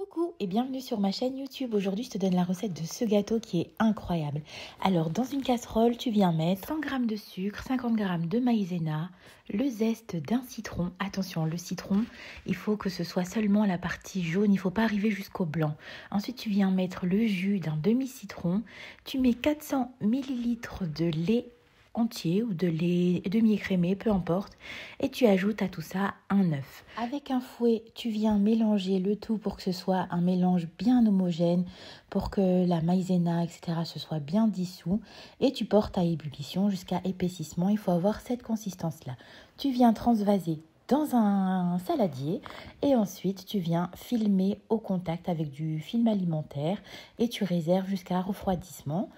Coucou et bienvenue sur ma chaîne YouTube. Aujourd'hui, je te donne la recette de ce gâteau qui est incroyable. Alors, dans une casserole, tu viens mettre 100 g de sucre, 50 g de maïzena, le zeste d'un citron. Attention, le citron, il faut que ce soit seulement la partie jaune, il ne faut pas arriver jusqu'au blanc. Ensuite, tu viens mettre le jus d'un demi-citron. Tu mets 400 ml de lait entier ou de lait demi-écrémé, peu importe, et tu ajoutes à tout ça un œuf. Avec un fouet, tu viens mélanger le tout pour que ce soit un mélange bien homogène, pour que la maïzena, etc. se soit bien dissous, et tu portes à ébullition jusqu'à épaississement. Il faut avoir cette consistance-là. Tu viens transvaser dans un saladier et ensuite tu viens filmer au contact avec du film alimentaire et tu réserves jusqu'à refroidissement.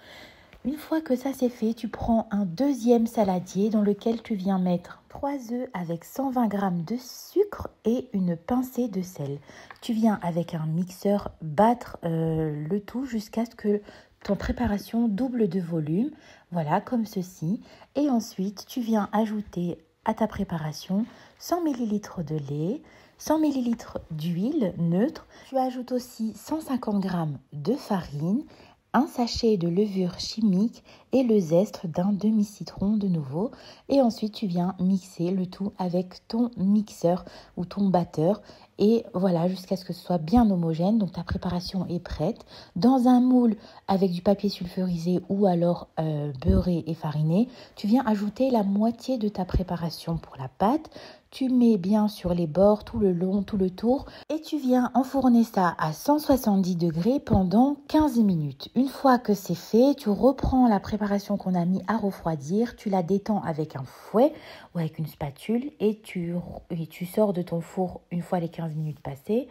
Une fois que ça c'est fait, tu prends un deuxième saladier dans lequel tu viens mettre 3 œufs avec 120 g de sucre et une pincée de sel. Tu viens avec un mixeur battre le tout jusqu'à ce que ton préparation double de volume. Voilà, comme ceci. Et ensuite, tu viens ajouter à ta préparation 100 ml de lait, 100 ml d'huile neutre. Tu ajoutes aussi 150 g de farine, un sachet de levure chimique et le zeste d'un demi-citron de nouveau. Et ensuite, tu viens mixer le tout avec ton mixeur ou ton batteur. Et voilà, jusqu'à ce que ce soit bien homogène. Donc, ta préparation est prête. Dans un moule avec du papier sulfurisé ou alors beurré et fariné, tu viens ajouter la moitié de ta préparation pour la pâte. Tu mets bien sur les bords, tout le long, tout le tour. Et tu viens enfourner ça à 170 degrés pendant 15 minutes. Une fois que c'est fait, tu reprends la préparation qu'on a mis à refroidir. Tu la détends avec un fouet ou avec une spatule. Et tu sors de ton four une fois les 15 minutes passées.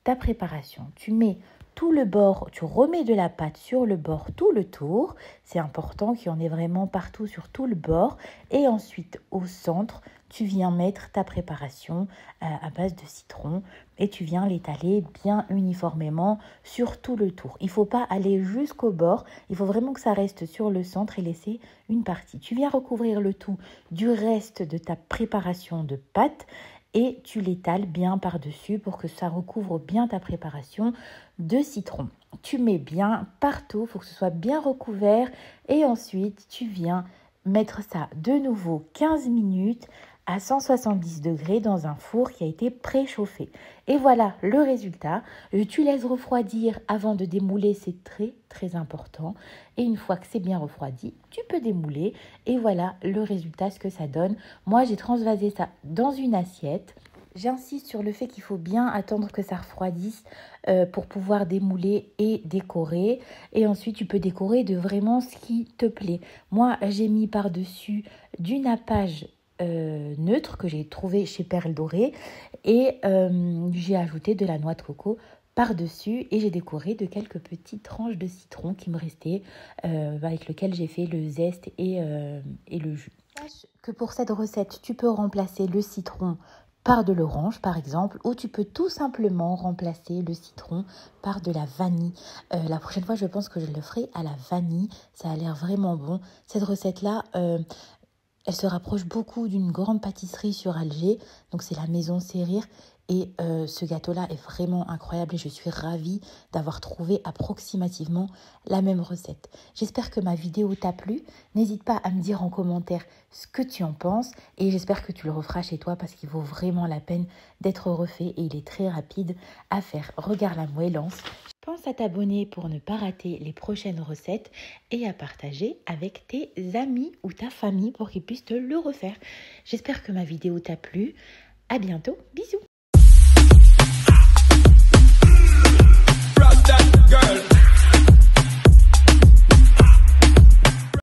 Ta préparation, tu mets tout le bord, tu remets de la pâte sur le bord tout le tour. C'est important qu'il y en ait vraiment partout sur tout le bord. Et ensuite, au centre, tu viens mettre ta préparation à base de citron et tu viens l'étaler bien uniformément sur tout le tour. Il ne faut pas aller jusqu'au bord, il faut vraiment que ça reste sur le centre et laisser une partie. Tu viens recouvrir le tout du reste de ta préparation de pâte et tu l'étales bien par-dessus pour que ça recouvre bien ta préparation de citron. Tu mets bien partout, il faut que ce soit bien recouvert et ensuite tu viens mettre ça de nouveau 15 minutes à 170 degrés dans un four qui a été préchauffé. Et voilà le résultat. Tu laisses refroidir avant de démouler, c'est très important. Et une fois que c'est bien refroidi, tu peux démouler. Et voilà le résultat, ce que ça donne. Moi, j'ai transvasé ça dans une assiette. J'insiste sur le fait qu'il faut bien attendre que ça refroidisse pour pouvoir démouler et décorer. Et ensuite, tu peux décorer de vraiment ce qui te plaît. Moi, j'ai mis par-dessus du nappage neutre que j'ai trouvé chez Perle Dorée et j'ai ajouté de la noix de coco par-dessus et j'ai décoré de quelques petites tranches de citron qui me restaient avec lequel j'ai fait le zeste et le jus. Sache que pour cette recette, tu peux remplacer le citron par de l'orange par exemple, ou tu peux tout simplement remplacer le citron par de la vanille. La prochaine fois, je pense que je le ferai à la vanille, ça a l'air vraiment bon. Cette recette-là, elle se rapproche beaucoup d'une grande pâtisserie sur Alger, donc c'est la Maison Serrir. Et ce gâteau-là est vraiment incroyable et je suis ravie d'avoir trouvé approximativement la même recette. J'espère que ma vidéo t'a plu. N'hésite pas à me dire en commentaire ce que tu en penses et j'espère que tu le referas chez toi parce qu'il vaut vraiment la peine d'être refait et il est très rapide à faire. Regarde la moellance. Pense à t'abonner pour ne pas rater les prochaines recettes et à partager avec tes amis ou ta famille pour qu'ils puissent te le refaire. J'espère que ma vidéo t'a plu. À bientôt. Bisous.